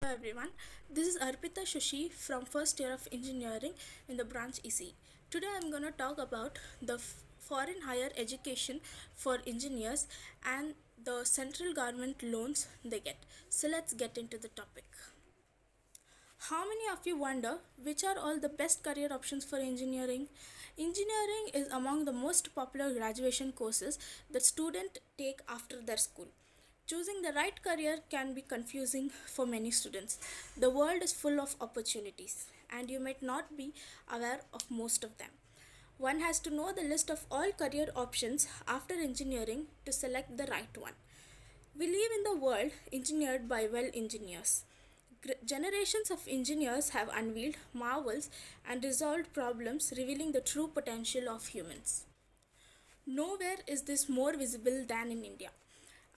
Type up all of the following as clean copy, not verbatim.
Hello everyone, this is Arpita Shushi from first year of engineering in the branch EC. Today I am going to talk about the foreign higher education for engineers and the central government loans they get. So let's get into the topic. How many of you wonder which are all the best career options for engineering? Engineering is among the most popular graduation courses that students take after their school. Choosing the right career can be confusing for many students. The world is full of opportunities, and you might not be aware of most of them. One has to know the list of all career options after engineering to select the right one. We live in the world engineered by well engineers. Generations of engineers have unveiled marvels and resolved problems, revealing the true potential of humans. Nowhere is this more visible than in India.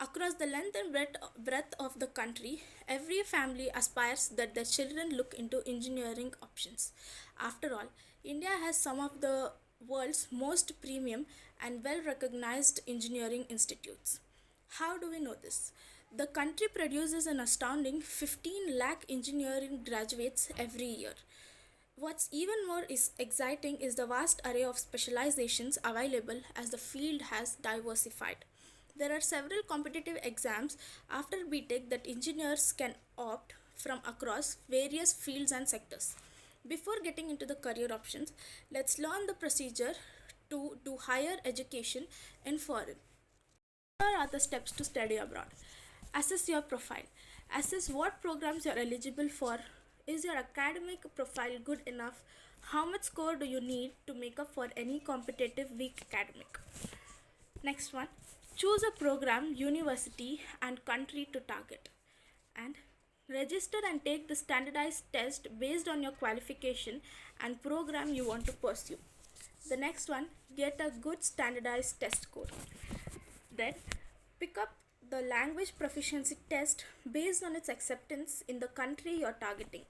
Across the length and breadth of the country, every family aspires that their children look into engineering options. After all, India has some of the world's most premium and well recognized engineering institutes. How do we know this? The country produces an astounding 15 lakh engineering graduates every year. What's even more exciting is the vast array of specializations available as the field has diversified. There are several competitive exams after B.Tech that engineers can opt from across various fields and sectors. Before getting into the career options, let's learn the procedure to do higher education in foreign. Here are the steps to study abroad. Assess your profile. Assess what programs you are eligible for. Is your academic profile good enough? How much score do you need to make up for any competitive weak academic? Next one, choose a program, university and country to target. And register and take the standardized test based on your qualification and program you want to pursue. The next one, get a good standardized test score. Then pick up the language proficiency test based on its acceptance in the country you're targeting.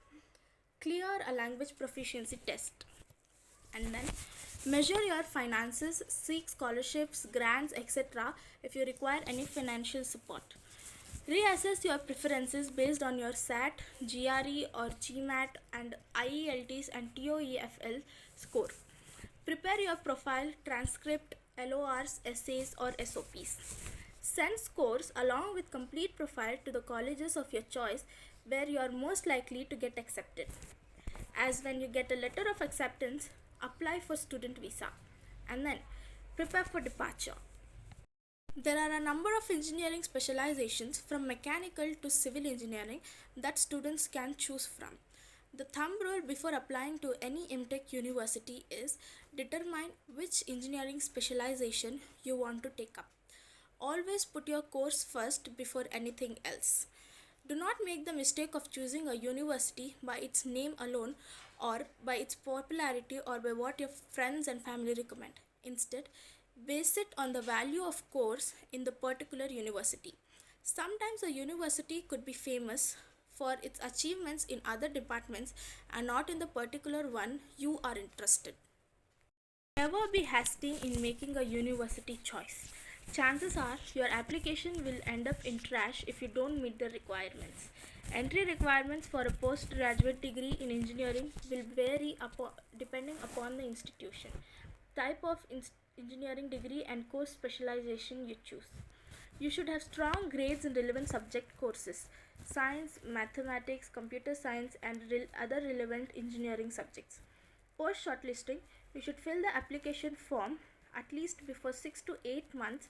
Clear a language proficiency test. And then measure your finances, seek scholarships, grants, etc. if you require any financial support. Reassess your preferences based on your SAT, GRE or GMAT and IELTS and TOEFL score. Prepare your profile, transcript, LORs, essays or SOPs. Send scores along with complete profile to the colleges of your choice where you are most likely to get accepted. As when you get a letter of acceptance, apply for student visa and then prepare for departure. There are a number of engineering specializations from mechanical to civil engineering that students can choose from. The thumb rule before applying to any MTech university is determine which engineering specialization you want to take up. Always put your course first before anything else. Do not make the mistake of choosing a university by its name alone or by its popularity or by what your friends and family recommend. Instead, base it on the value of course in the particular university. Sometimes a university could be famous for its achievements in other departments and not in the particular one you are interested. Never be hasty in making a university choice. Chances are your application will end up in trash if you don't meet the requirements. Entry requirements for a postgraduate degree in engineering will vary depending upon the institution, type of engineering degree and course specialization you choose. You should have strong grades in relevant subject courses, science, mathematics, computer science and other relevant engineering subjects. Post shortlisting, you should fill the application form at least before 6 to 8 months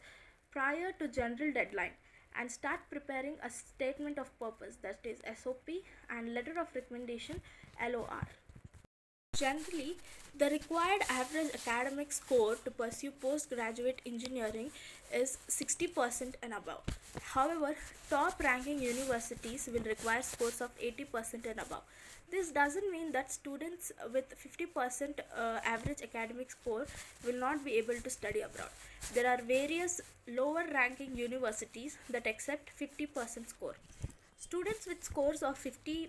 prior to general deadline and start preparing a statement of purpose, that is SOP, and letter of recommendation LOR. Generally, the required average academic score to pursue postgraduate engineering is 60% and above. However, top ranking universities will require scores of 80% and above. This doesn't mean that students with 50% average academic score will not be able to study abroad. There are various lower ranking universities that accept 50% score. Students with scores of 50%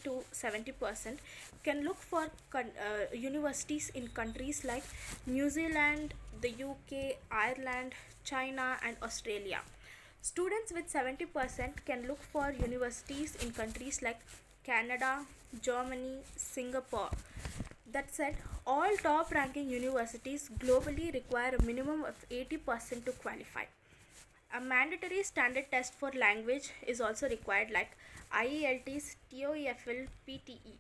to 70% can look for universities in countries like New Zealand, the UK, Ireland, China and Australia. Students with 70% can look for universities in countries like Canada, Germany, Singapore. That said, all top ranking universities globally require a minimum of 80% to qualify. A mandatory standard test for language is also required, like IELTS, TOEFL, PTE,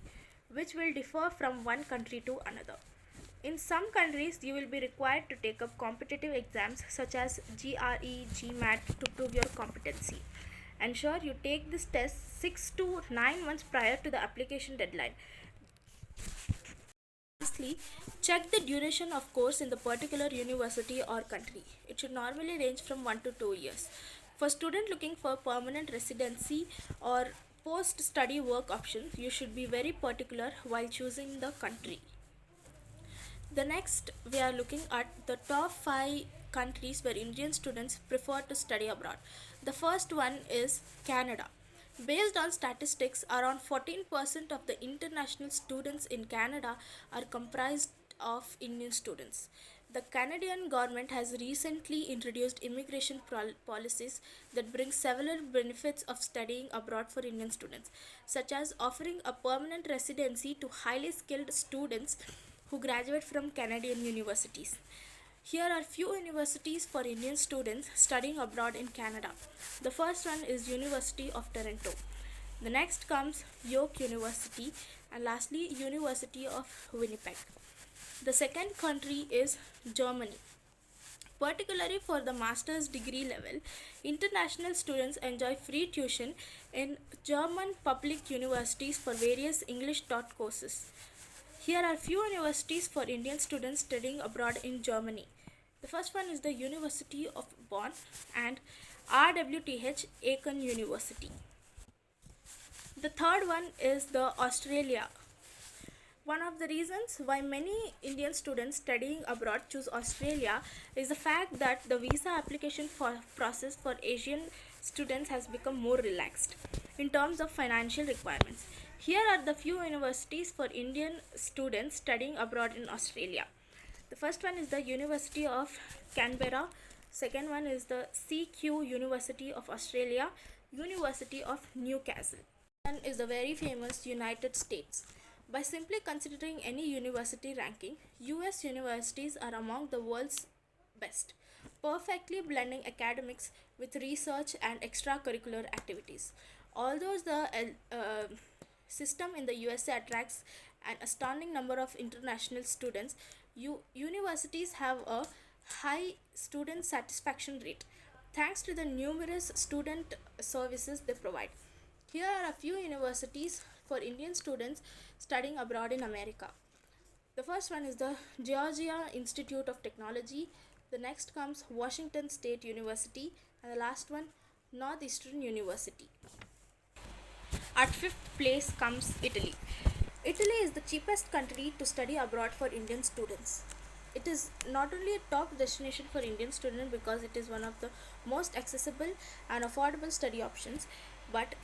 which will differ from one country to another. In some countries, you will be required to take up competitive exams such as GRE, GMAT to prove your competency. Ensure you take this test 6 to 9 months prior to the application deadline. Lastly, check the duration of course in the particular university or country. It should normally range from 1 to 2 years. For student looking for permanent residency or post-study work options, you should be very particular while choosing the country. The next, we are looking at the top 5 countries where Indian students prefer to study abroad. The first one is Canada. Based on statistics, around 14% of the international students in Canada are comprised of Indian students. The Canadian government has recently introduced immigration policies that bring several benefits of studying abroad for Indian students, such as offering a permanent residency to highly skilled students who graduate from Canadian universities. Here are few universities for Indian students studying abroad in Canada. The first one is University of Toronto. The next comes York University, and lastly University of Winnipeg. The second country is Germany. Particularly for the master's degree level, international students enjoy free tuition in German public universities for various English taught courses. Here are few universities for Indian students studying abroad in Germany. The first one is the University of Bonn and RWTH Aachen University. The third one is the Australia. One of the reasons why many Indian students studying abroad choose Australia is the fact that the visa application process for Asian students has become more relaxed in terms of financial requirements. Here are the few universities for Indian students studying abroad in Australia. The first one is the University of Canberra. Second one is the CQ University of Australia, University of Newcastle. One is the very famous United States. By simply considering any university ranking, US universities are among the world's best, perfectly blending academics with research and extracurricular activities. Although the system in the USA attracts an astounding number of international students, universities have a high student satisfaction rate thanks to the numerous student services they provide. Here are a few universities for Indian students studying abroad in America. The first one is the Georgia Institute of Technology. The next comes Washington State University, and the last one Northeastern University. At fifth place comes Italy. Italy is the cheapest country to study abroad for Indian students. It is not only a top destination for Indian students because it is one of the most accessible and affordable study options, but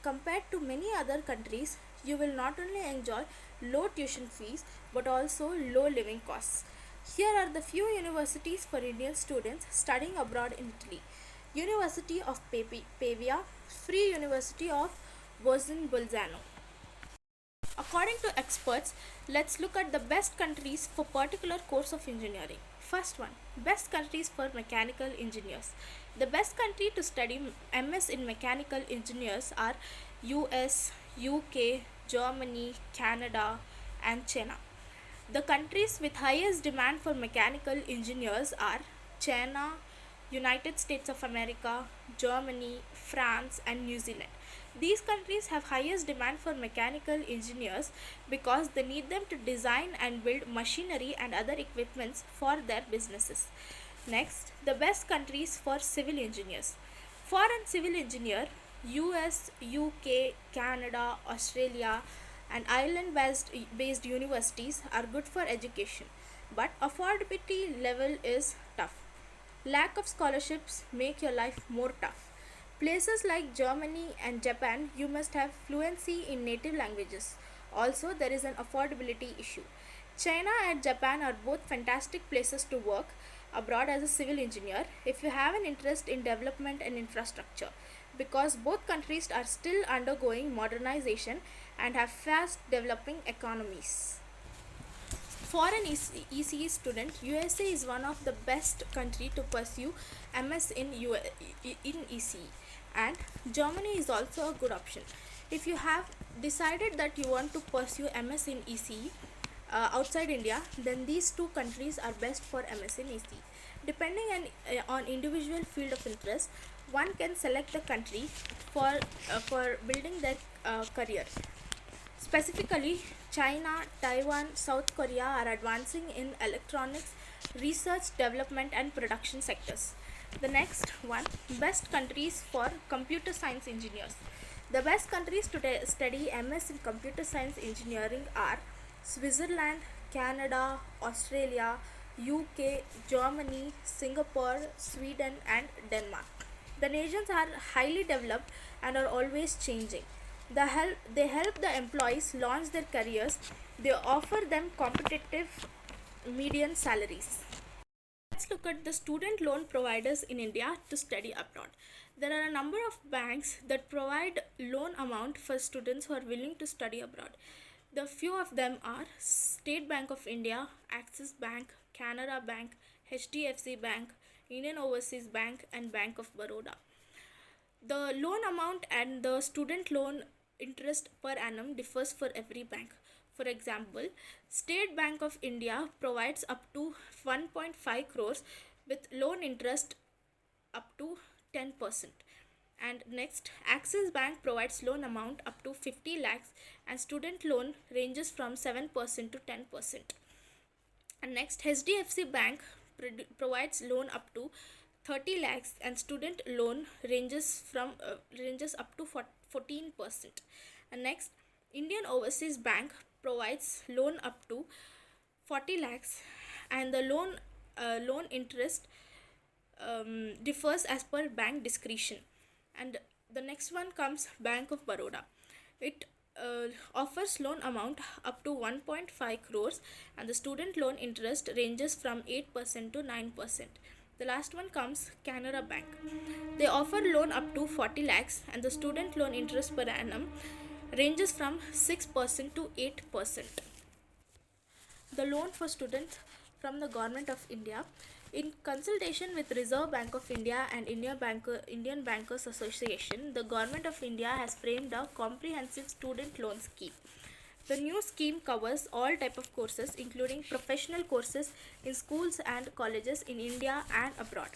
compared to many other countries, you will not only enjoy low tuition fees but also low living costs. Here are the few universities for Indian students studying abroad in Italy. University of Pavia, Free University of Bolzano. According to experts, let's look at the best countries for particular course of engineering. First one, best countries for mechanical engineers. The best country to study MS in mechanical engineers are US, UK, Germany, Canada, and China. The countries with highest demand for mechanical engineers are China, United States of America, Germany, France, and New Zealand. These countries have highest demand for mechanical engineers because they need them to design and build machinery and other equipments for their businesses. Next, the best countries for civil engineers. For a civil engineer, US, UK, Canada, Australia, and Ireland-based universities are good for education, but affordability level is tough. Lack of scholarships make your life more tough. Places like Germany and Japan, you must have fluency in native languages. Also, there is an affordability issue. China and Japan are both fantastic places to work abroad as a civil engineer if you have an interest in development and infrastructure. because both countries are still undergoing modernization and have fast developing economies. For an ECE student, USA is one of the best country to pursue MS in ECE, and Germany is also a good option. If you have decided that you want to pursue MS in ECE outside India, then these two countries are best for MS in ECE. Depending on individual field of interest, one can select the country for building their career. Specifically, China, Taiwan, South Korea are advancing in electronics, research, development, and production sectors. The next one, best countries for computer science engineers. The best countries to study MS in computer science engineering are Switzerland, Canada, Australia, UK, Germany, Singapore, Sweden, and Denmark. The nations are highly developed and are always changing. They help the employees launch their careers. They offer them competitive median salaries. Let's look at the student loan providers in India to study abroad. There are a number of banks that provide loan amount for students who are willing to study abroad. The few of them are State Bank of India, Axis Bank, Canara Bank, HDFC Bank, Indian Overseas Bank, and Bank of Baroda. The loan amount and the student loan interest per annum differs for every bank. For example, State Bank of India provides up to 1.5 crores with loan interest up to 10%. And next, Axis Bank provides loan amount up to 50 lakhs and student loan ranges from 7% to 10%. And next, HDFC Bank provides loan up to 30 lakhs and student loan ranges up to 14%. And next, Indian Overseas Bank provides loan up to 40 lakhs and the loan interest differs as per bank discretion. And the next one comes Bank of Baroda. It offers loan amount up to 1.5 crores and the student loan interest ranges from 8% to 9%. The last one comes Canara Bank. They offer loan up to 40 lakhs and the student loan interest per annum ranges from 6% to 8%. The loan for students from the Government of India. In consultation with Reserve Bank of India and Indian Bankers Association, the Government of India has framed a comprehensive student loan scheme. The new scheme covers all type of courses including professional courses in schools and colleges in India and abroad.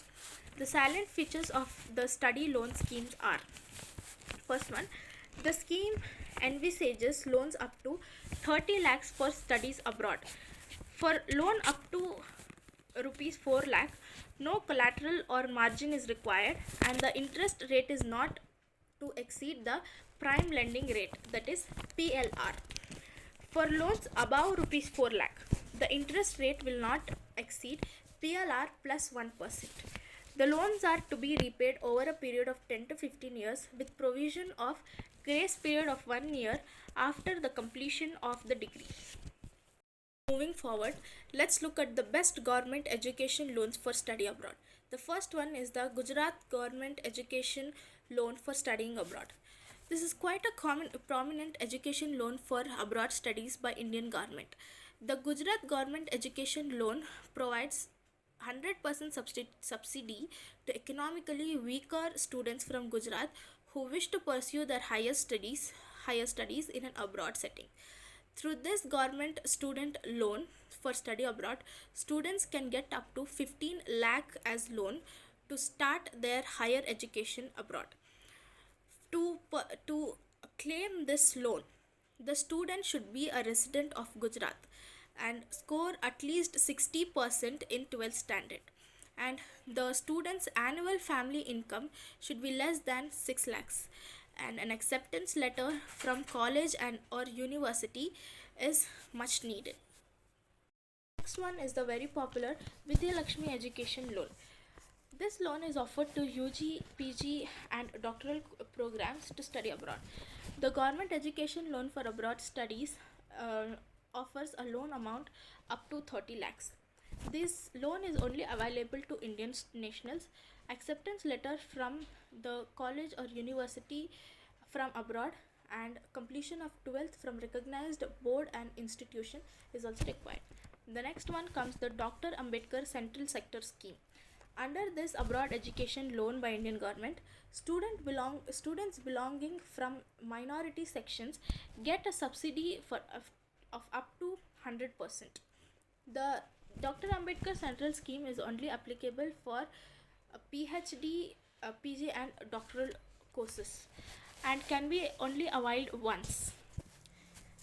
The salient features of the study loan schemes are: first one, the scheme envisages loans up to 30 lakhs for studies abroad. For loan up to rupees 4 lakh, no collateral or margin is required and the interest rate is not to exceed the prime lending rate, that is PLR. For loans above rupees 4 lakh, the interest rate will not exceed PLR plus 1%. The loans are to be repaid over a period of 10 to 15 years with provision of grace period of 1 year after the completion of the degree. Moving forward, let's look at the best government education loans for study abroad. The first one is the Gujarat Government Education Loan for studying abroad. This is quite a prominent education loan for abroad studies by Indian government. The Gujarat Government Education Loan provides 100% subsidy to economically weaker students from Gujarat who wish to pursue their higher studies in an abroad setting. Through this government student loan for study abroad, students can get up to 15 lakh as loan to start their higher education abroad. To claim this loan, the student should be a resident of Gujarat and score at least 60% in 12th standard. And the student's annual family income should be less than 6 lakhs. And an acceptance letter from college and or university is much needed. Next one is the very popular Vidya Lakshmi Education Loan. This loan is offered to UG, PG and doctoral programs to study abroad. The government education loan for abroad studies offers a loan amount up to 30 lakhs. This loan is only available to Indian nationals acceptance letter from the college or university from abroad, and completion of 12th from recognized board and institution is also required. The next one comes the Dr. Ambedkar Central Sector Scheme. Under this abroad education loan by Indian government, students belonging from minority sections get a subsidy of up to 100%. The Dr. Ambedkar Central Scheme is only applicable for a PhD, PG and doctoral courses, and can be only availed once.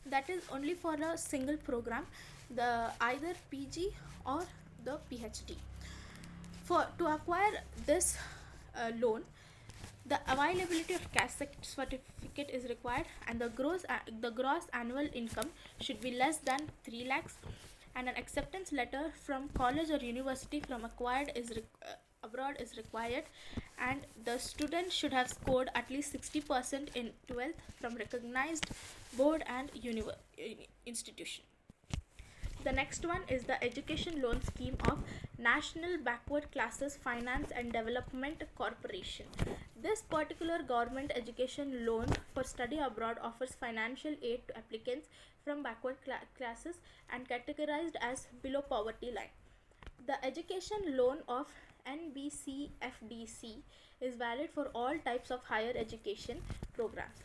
That is only for a single program, the either PG or the PhD. To acquire this loan, the availability of caste certificate is required, and the gross annual income should be less than 3 lakhs, and an acceptance letter from college or university from acquired abroad is required, and the student should have scored at least 60% in 12th from recognized board and institution. The next one is the education loan scheme of National Backward Classes Finance and Development Corporation. This particular government education loan for study abroad offers financial aid to applicants from backward classes and categorized as below poverty line. The education loan of NBCFDC is valid for all types of higher education programs.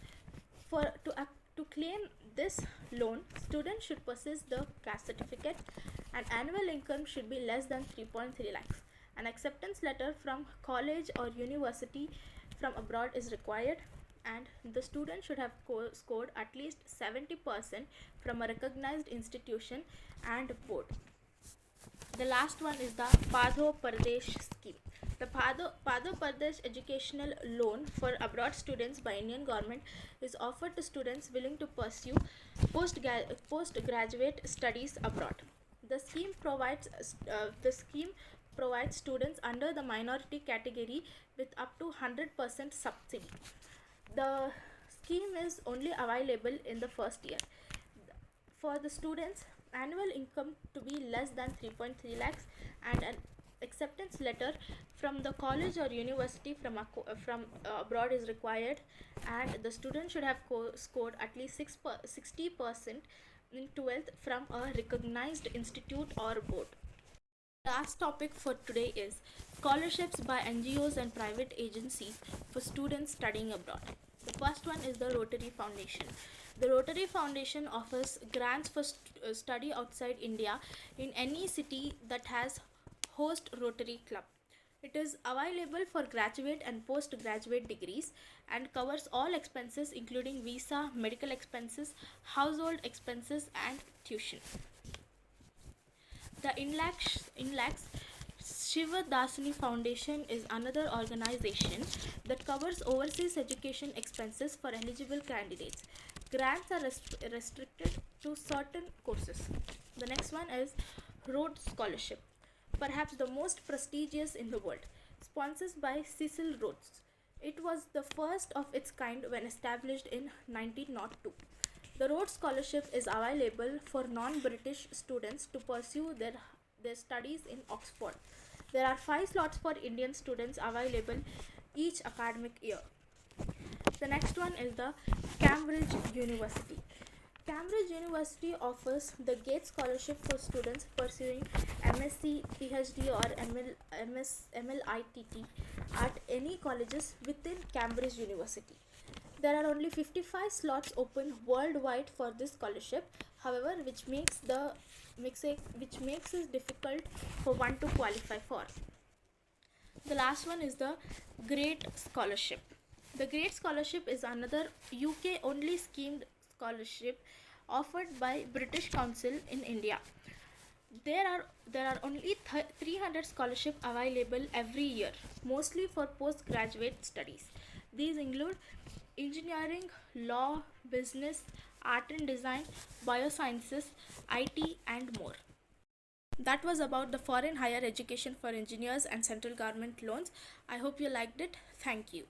To claim this loan, students should possess the caste certificate, and annual income should be less than 3.3 lakhs. An acceptance letter from college or university from abroad is required, and the student should have scored at least 70% from a recognized institution and board. The last one is the Padho Pardesh scheme. The Padho Pardesh educational loan for abroad students by Indian government is offered to students willing to pursue postgraduate studies abroad. The scheme provides students under the minority category with up to 100% subsidy. The scheme is only available in the first year. For the students, annual income to be less than 3.3 lakhs, and an acceptance letter from the college or university from abroad is required, and the student should have scored at least 60% in 12th from a recognized institute or board. Last topic for today is scholarships by NGOs and private agencies for students studying abroad. The first one is the Rotary Foundation. The Rotary Foundation offers grants for study outside India in any city that has host Rotary Club. It is available for graduate and postgraduate degrees and covers all expenses including visa, medical expenses, household expenses and tuition. The Inlax Shiva Dasani Foundation is another organization that covers overseas education expenses for eligible candidates. Grants are restricted to certain courses. The next one is Rhodes Scholarship, perhaps the most prestigious in the world, sponsored by Cecil Rhodes. It was the first of its kind when established in 1902. The Rhodes Scholarship is available for non-British students to pursue their studies in Oxford. There are 5 slots for Indian students available each academic year. The next one is the Cambridge University. Cambridge University offers the Gates Scholarship for students pursuing MSc, PhD or MLITT at any colleges within Cambridge University. There are only 55 slots open worldwide for this scholarship, however, which makes it difficult for one to qualify for. The last one is the Great Scholarship. The Great Scholarship is another UK only schemed scholarship offered by British Council in India. There are only 300 scholarships available every year, mostly for postgraduate studies. These include engineering, law, business, art and design, biosciences, IT and more. That was about the foreign higher education for engineers and central government loans. I hope you liked it. Thank you.